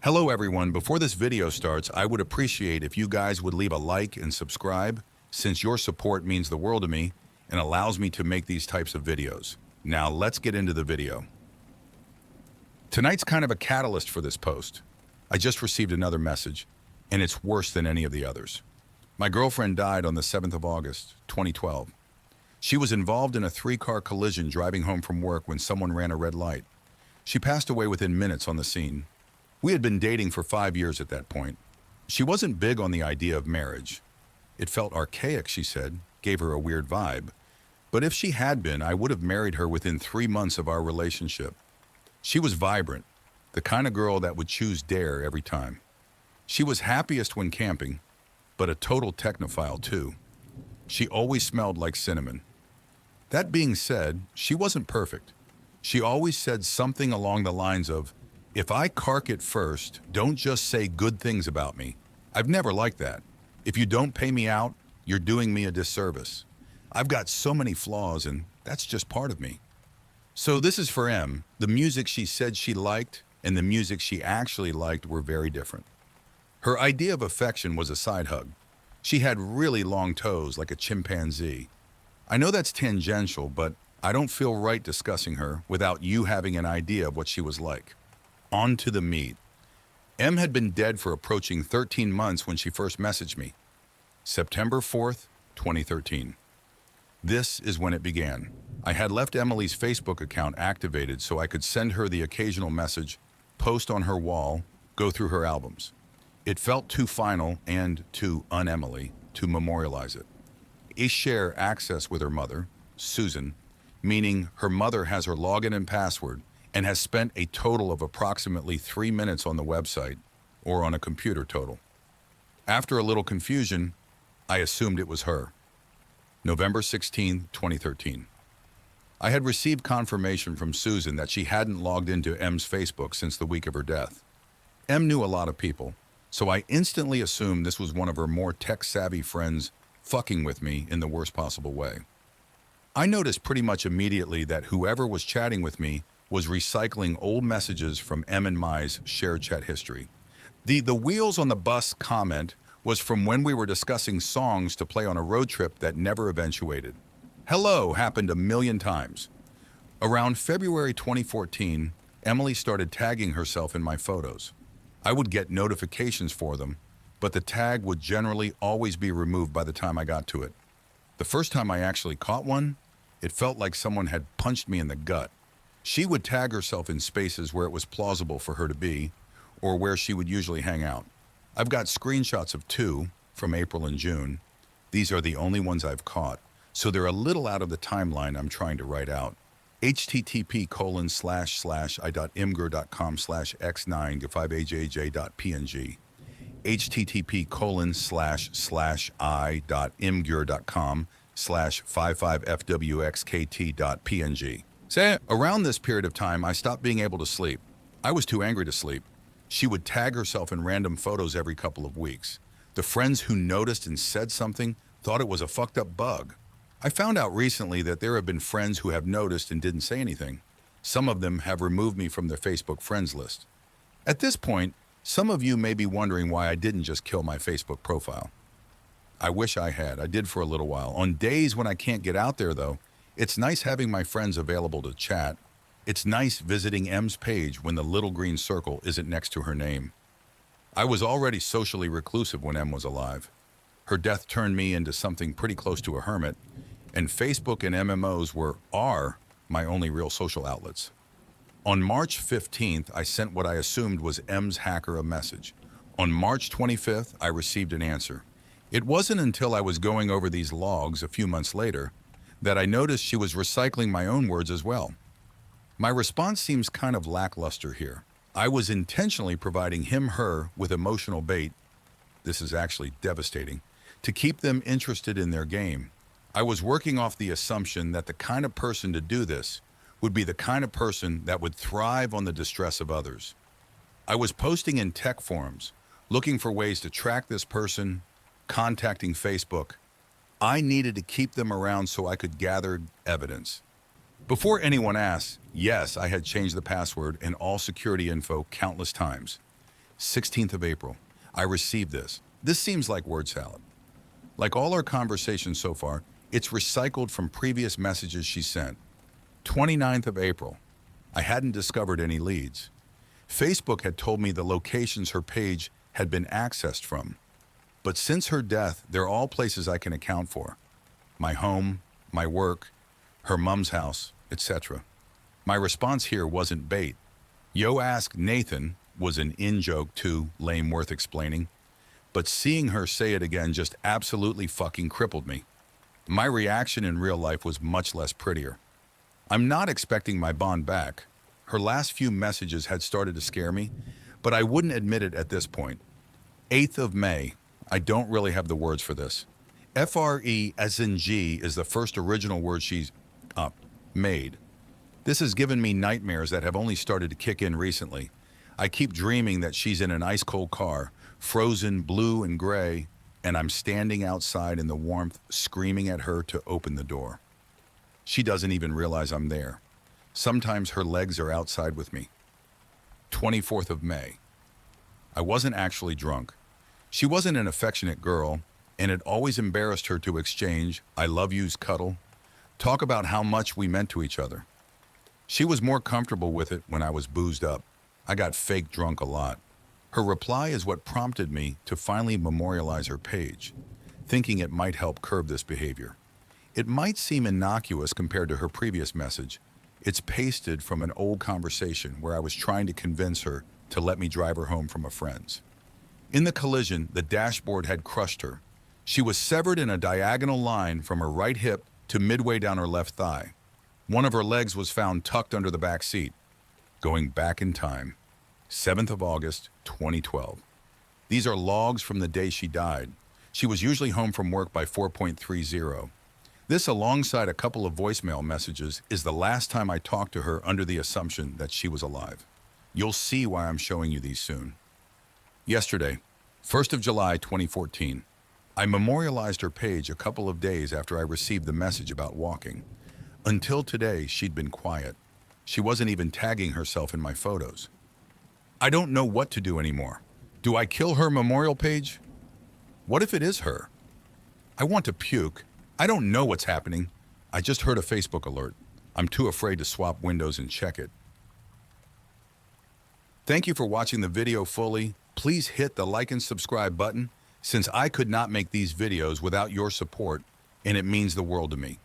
Hello everyone, before this video starts, I would appreciate if you guys would leave a like and subscribe, since your support means the world to me and allows me to make these types of videos. Now let's get into the video. Tonight's kind of a catalyst for this post. I just received another message, and it's worse than any of the others. My girlfriend died on the 7th of August, 2012. She was involved in a 3-car collision driving home from work when someone ran a red light. She passed away within minutes on the scene. We had been dating for 5 years at that point. She wasn't big on the idea of marriage. It felt archaic, she said, gave her a weird vibe. But if she had been, I would have married her within 3 months of our relationship. She was vibrant, the kind of girl that would choose dare every time. She was happiest when camping, but a total technophile too. She always smelled like cinnamon. That being said, she wasn't perfect. She always said something along the lines of, "If I cark it first, don't just say good things about me." I've never liked that. If you don't pay me out, you're doing me a disservice. I've got so many flaws, and that's just part of me. So this is for M. The music she said she liked and the music she actually liked were very different. Her idea of affection was a side hug. She had really long toes like a chimpanzee. I know that's tangential, but I don't feel right discussing her without you having an idea of what she was like. On to the meat. M had been dead for approaching 13 months when she first messaged me. September 4th, 2013. This is when it began. I had left Emily's Facebook account activated so I could send her the occasional message, post on her wall, go through her albums. It felt too final and too un-Emily to memorialize it. I share access with her mother, Susan, meaning her mother has her login and password and has spent a total of approximately 3 minutes on the website, or on a computer total. After a little confusion, I assumed it was her. November 16, 2013. I had received confirmation from Susan that she hadn't logged into M's Facebook since the week of her death. M knew a lot of people, so I instantly assumed this was one of her more tech-savvy friends fucking with me in the worst possible way. I noticed pretty much immediately that whoever was chatting with me was recycling old messages from M and my's shared chat history. The wheels on the bus comment was from when we were discussing songs to play on a road trip that never eventuated. Hello happened a million times. Around February 2014, Emily started tagging herself in my photos. I would get notifications for them, but the tag would generally always be removed by the time I got to it. The first time I actually caught one, it felt like someone had punched me in the gut. She would tag herself in spaces where it was plausible for her to be, or where she would usually hang out. I've got screenshots of 2 from April and June. These are the only ones I've caught, so they're a little out of the timeline I'm trying to write out. http://i.imgur.com/x9-5ajj.png http://i.imgur.com/55fwxkt.png. Say, around this period of time, I stopped being able to sleep. I was too angry to sleep. She would tag herself in random photos every couple of weeks. The friends who noticed and said something thought it was a fucked up bug. I found out recently that there have been friends who have noticed and didn't say anything. Some of them have removed me from their Facebook friends list. At this point, some of you may be wondering why I didn't just kill my Facebook profile. I wish I had. I did for a little while. On days when I can't get out there, though, it's nice having my friends available to chat. It's nice visiting M's page when the little green circle isn't next to her name. I was already socially reclusive when M was alive. Her death turned me into something pretty close to a hermit, and Facebook and MMOs are my only real social outlets. On March 15th, I sent what I assumed was M's hacker a message. On March 25th, I received an answer. It wasn't until I was going over these logs a few months later that I noticed she was recycling my own words as well. My response seems kind of lackluster here. I was intentionally providing her with emotional bait. This is actually devastating. To keep them interested in their game. I was working off the assumption that the kind of person to do this would be the kind of person that would thrive on the distress of others. I was posting in tech forums, looking for ways to track this person, contacting Facebook. I needed to keep them around so I could gather evidence. Before anyone asks, yes, I had changed the password and all security info countless times. 16th of April. I received this. This seems like word salad. Like all our conversations so far, it's recycled from previous messages she sent. 29th of April. I hadn't discovered any leads. Facebook had told me the locations her page had been accessed from. But since her death, they're all places I can account for. My home, my work, her mom's house, etc. My response here wasn't bait. Yo ask Nathan was an in-joke too, lame worth explaining. But seeing her say it again just absolutely fucking crippled me. My reaction in real life was much less prettier. I'm not expecting my bond back. Her last few messages had started to scare me, but I wouldn't admit it at this point. 8th of May. I don't really have the words for this. FRE as in G is the first original word she's made. This has given me nightmares that have only started to kick in recently. I keep dreaming that she's in an ice-cold car, frozen blue and gray, and I'm standing outside in the warmth, screaming at her to open the door. She doesn't even realize I'm there. Sometimes her legs are outside with me. 24th of May. I wasn't actually drunk. She wasn't an affectionate girl, and it always embarrassed her to exchange "I love you's" cuddle, talk about how much we meant to each other. She was more comfortable with it when I was boozed up. I got fake drunk a lot. Her reply is what prompted me to finally memorialize her page, thinking it might help curb this behavior. It might seem innocuous compared to her previous message. It's pasted from an old conversation where I was trying to convince her to let me drive her home from a friend's. In the collision, the dashboard had crushed her. She was severed in a diagonal line from her right hip to midway down her left thigh. One of her legs was found tucked under the back seat. Going back in time. 7th of August, 2012. These are logs from the day she died. She was usually home from work by 4:30. This, alongside a couple of voicemail messages, is the last time I talked to her under the assumption that she was alive. You'll see why I'm showing you these soon. Yesterday, 1st of July, 2014. I memorialized her page a couple of days after I received the message about walking. Until today, she'd been quiet. She wasn't even tagging herself in my photos. I don't know what to do anymore. Do I kill her memorial page? What if it is her? I want to puke. I don't know what's happening. I just heard a Facebook alert. I'm too afraid to swap windows and check it. Thank you for watching the video fully. Please hit the like and subscribe button, since I could not make these videos without your support, and it means the world to me.